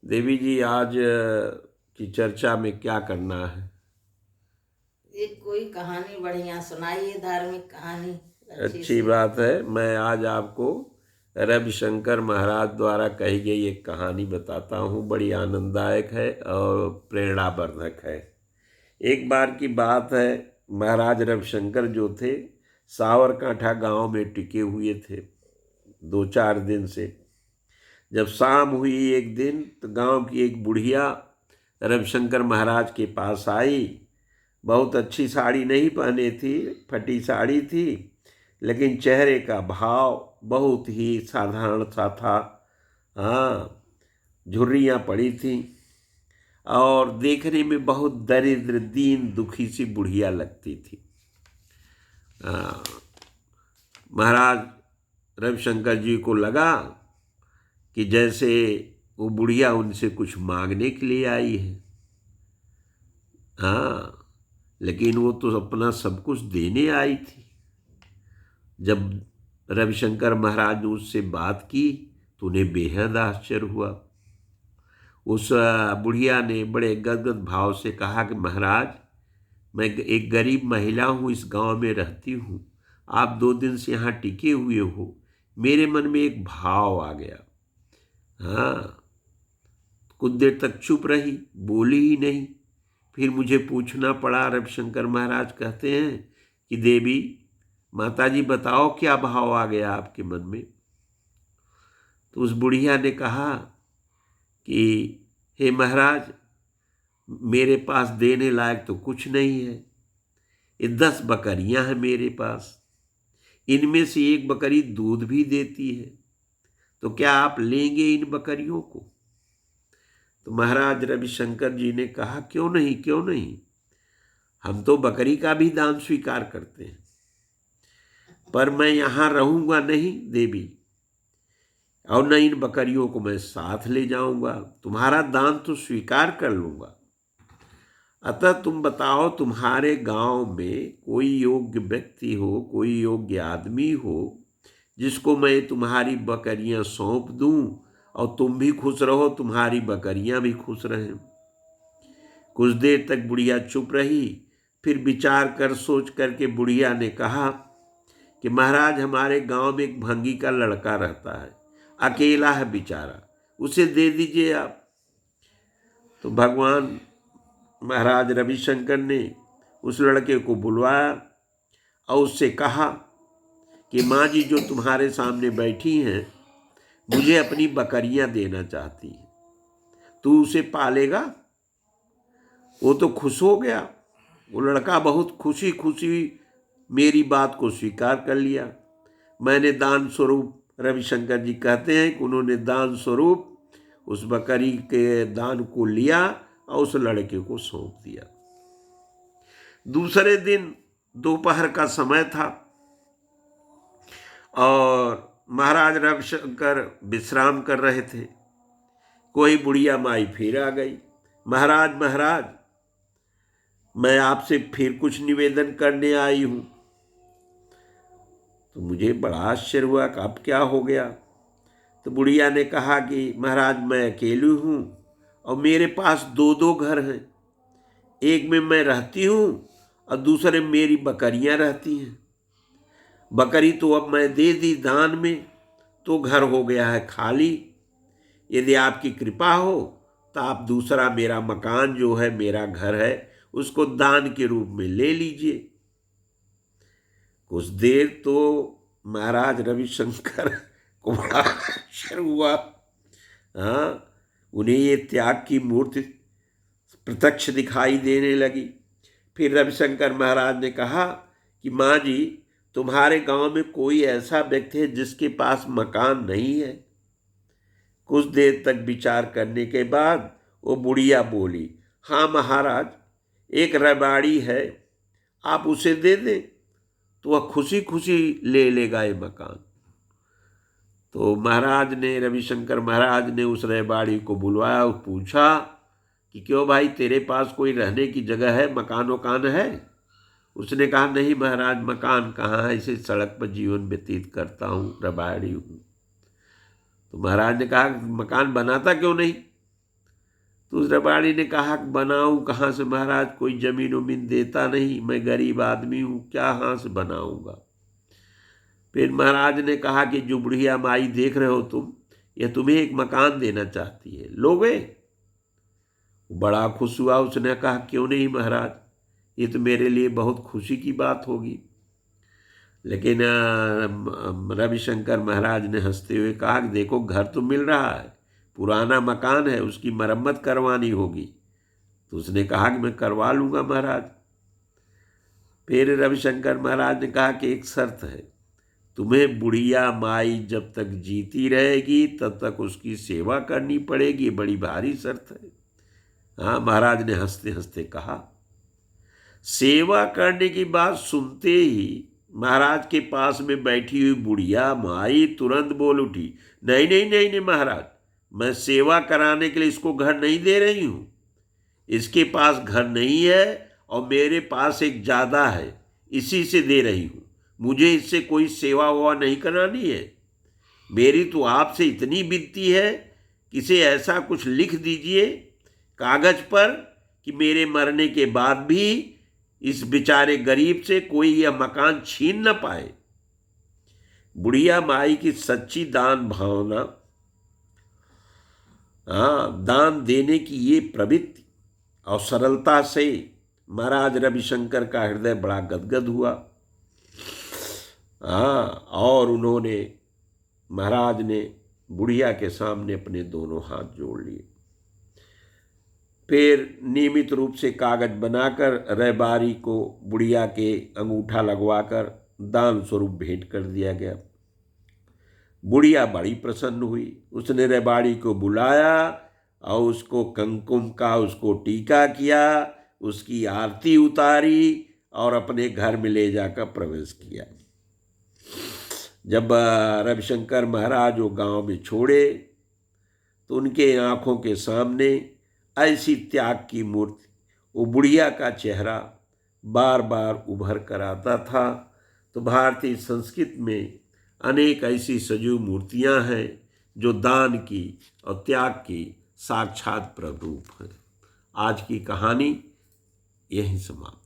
देवी जी, आज की चर्चा में क्या करना है? एक कोई कहानी बढ़िया सुनाइए, धार्मिक कहानी अच्छी अच्छी सी। बात है। मैं आज आपको रविशंकर महाराज द्वारा कही गई एक कहानी बताता हूँ। बड़ी आनंददायक है और प्रेरणावर्धक है। एक बार की बात है, महाराज रविशंकर जो थे सावरकांठा गांव में टिके हुए थे 2-4 दिन से। जब शाम हुई एक दिन तो गांव की एक बुढ़िया रविशंकर महाराज के पास आई। बहुत अच्छी साड़ी नहीं पहने थी, फटी साड़ी थी, लेकिन चेहरे का भाव बहुत ही साधारण सा था। हाँ, झुर्रियाँ पड़ी थीं और देखने में बहुत दरिद्र दीन दुखी सी बुढ़िया लगती थी। महाराज रविशंकर जी को लगा कि जैसे वो बुढ़िया उनसे कुछ मांगने के लिए आई है। हाँ, लेकिन वो तो अपना सब कुछ देने आई थी। जब रविशंकर महाराज ने उससे बात की तो उन्हें बेहद आश्चर्य हुआ। उस बुढ़िया ने बड़े गदगद भाव से कहा कि महाराज, मैं एक गरीब महिला हूँ, इस गांव में रहती हूँ। आप 2 दिन से यहाँ टिके हुए हो, मेरे मन में एक भाव आ गया। हाँ, कुछ देर तक चुप रही, बोली ही नहीं। फिर मुझे पूछना पड़ा। रविशंकर महाराज कहते हैं कि देवी माता जी, बताओ क्या भाव आ गया आपके मन में? तो उस बुढ़िया ने कहा कि हे महाराज, मेरे पास देने लायक तो कुछ नहीं है। ये 10 बकरियां हैं मेरे पास, इनमें से एक बकरी दूध भी देती है, तो क्या आप लेंगे इन बकरियों को? तो महाराज रविशंकर जी ने कहा, क्यों नहीं, क्यों नहीं, हम तो बकरी का भी दान स्वीकार करते हैं, पर मैं यहाँ रहूंगा नहीं देवी, और न इन बकरियों को मैं साथ ले जाऊंगा। तुम्हारा दान तो स्वीकार कर लूंगा, अतः तुम बताओ, तुम्हारे गांव में कोई योग्य व्यक्ति हो, कोई योग्य आदमी हो, जिसको मैं तुम्हारी बकरियां सौंप दूं और तुम भी खुश रहो, तुम्हारी बकरियां भी खुश रहें। कुछ देर तक बुढ़िया चुप रही। फिर विचार कर सोच करके बुढ़िया ने कहा कि महाराज, हमारे गांव में एक भंगी का लड़का रहता है, अकेला है बेचारा, उसे दे दीजिए आप। तो भगवान महाराज रविशंकर ने उस लड़के को बुलवाया और उससे कहा कि माँ जी जो तुम्हारे सामने बैठी हैं, मुझे अपनी बकरियां देना चाहती हैं, तू उसे पालेगा? वो तो खुश हो गया। वो लड़का बहुत खुशी खुशी मेरी बात को स्वीकार कर लिया। मैंने दान स्वरूप, रविशंकर जी कहते हैं कि उन्होंने दान स्वरूप उस बकरी के दान को लिया और उस लड़के को सौंप दिया। दूसरे दिन दोपहर का समय था और महाराज रविशंकर विश्राम कर रहे थे। कोई बुढ़िया माई फिर आ गई। महाराज, महाराज, मैं आपसे फिर कुछ निवेदन करने आई हूं। तो मुझे बड़ा आश्चर्य हुआ कि अब क्या हो गया। तो बुढ़िया ने कहा कि महाराज, मैं अकेली हूं और मेरे पास 2-2 घर हैं। एक में मैं रहती हूं और दूसरे में मेरी बकरियां रहती हैं। बकरी तो अब मैं दे दी दान में, तो घर हो गया है खाली। यदि आपकी कृपा हो तो आप दूसरा मेरा मकान जो है, मेरा घर है, उसको दान के रूप में ले लीजिए। कुछ देर तो महाराज रविशंकर को बड़ा आश्चर्य हुआ। हाँ, उन्हें ये त्याग की मूर्ति प्रत्यक्ष दिखाई देने लगी। फिर रविशंकर महाराज ने कहा कि माँ जी, तुम्हारे गांव में कोई ऐसा व्यक्ति है जिसके पास मकान नहीं है? कुछ देर तक विचार करने के बाद वो बुढ़िया बोली, हाँ महाराज, एक रबाड़ी है, आप उसे दे दें तो वह खुशी खुशी ले लेगा ये मकान। तो महाराज ने, रविशंकर महाराज ने उस रबाड़ी को बुलवाया और पूछा कि क्यों भाई, तेरे पास कोई रहने की जगह है, मकान वकान है? उसने कहा, नहीं महाराज, मकान कहाँ है, इसे सड़क पर जीवन व्यतीत करता हूँ, रबाड़ी हूँ। तो महाराज ने कहा, मकान बनाता क्यों नहीं? तो उस रबाड़ी ने कहा कि बनाऊं कहाँ से महाराज, कोई जमीन उमीन देता नहीं, मैं गरीब आदमी हूँ, क्या कहाँ से बनाऊंगा। फिर महाराज ने कहा कि जो बुढ़िया माई देख रहे हो तुम, यह तुम्हें एक मकान देना चाहती है, लोगे? बड़ा खुश हुआ, उसने कहा क्यों नहीं महाराज, ये तो मेरे लिए बहुत खुशी की बात होगी। लेकिन रविशंकर महाराज ने हंसते हुए कहा कि देखो घर तो मिल रहा है, पुराना मकान है, उसकी मरम्मत करवानी होगी। तो उसने कहा कि मैं करवा लूँगा महाराज। फिर रविशंकर महाराज ने कहा कि एक शर्त है, तुम्हें बुढ़िया माई जब तक जीती रहेगी तब तक उसकी सेवा करनी पड़ेगी, बड़ी भारी शर्त है। हाँ, महाराज ने हंसते हंसते कहा। सेवा करने की बात सुनते ही महाराज के पास में बैठी हुई बुढ़िया माई तुरंत बोल उठी, नहीं नहीं नहीं नहीं महाराज, मैं सेवा कराने के लिए इसको घर नहीं दे रही हूँ। इसके पास घर नहीं है और मेरे पास एक ज़्यादा है, इसी से दे रही हूँ। मुझे इससे कोई सेवा ववा नहीं करानी है। मेरी तो आपसे इतनी विनती है कि इसे ऐसा कुछ लिख दीजिए कागज पर कि मेरे मरने के बाद भी इस बेचारे गरीब से कोई यह मकान छीन न पाए। बुढ़िया माई की सच्ची दान भावना, दान देने की ये प्रवृत्ति और सरलता से महाराज रविशंकर का हृदय बड़ा गदगद हुआ। और उन्होंने, महाराज ने बुढ़िया के सामने अपने दोनों हाथ जोड़ लिए। फिर नियमित रूप से कागज बनाकर रैबारी को बुढ़िया के अंगूठा लगवाकर दान स्वरूप भेंट कर दिया गया। बुढ़िया बड़ी प्रसन्न हुई। उसने रैबारी को बुलाया और उसको कुमकुम का उसको टीका किया, उसकी आरती उतारी और अपने घर में ले जाकर प्रवेश किया। जब रविशंकर महाराज वो गांव में छोड़े तो उनके आंखों के सामने ऐसी त्याग की मूर्ति, वो बुढ़िया का चेहरा बार बार उभर कर आता था। तो भारतीय संस्कृति में अनेक ऐसी सजीव मूर्तियां हैं जो दान की और त्याग की साक्षात प्ररूप हैं। आज की कहानी यहीं समाप्त।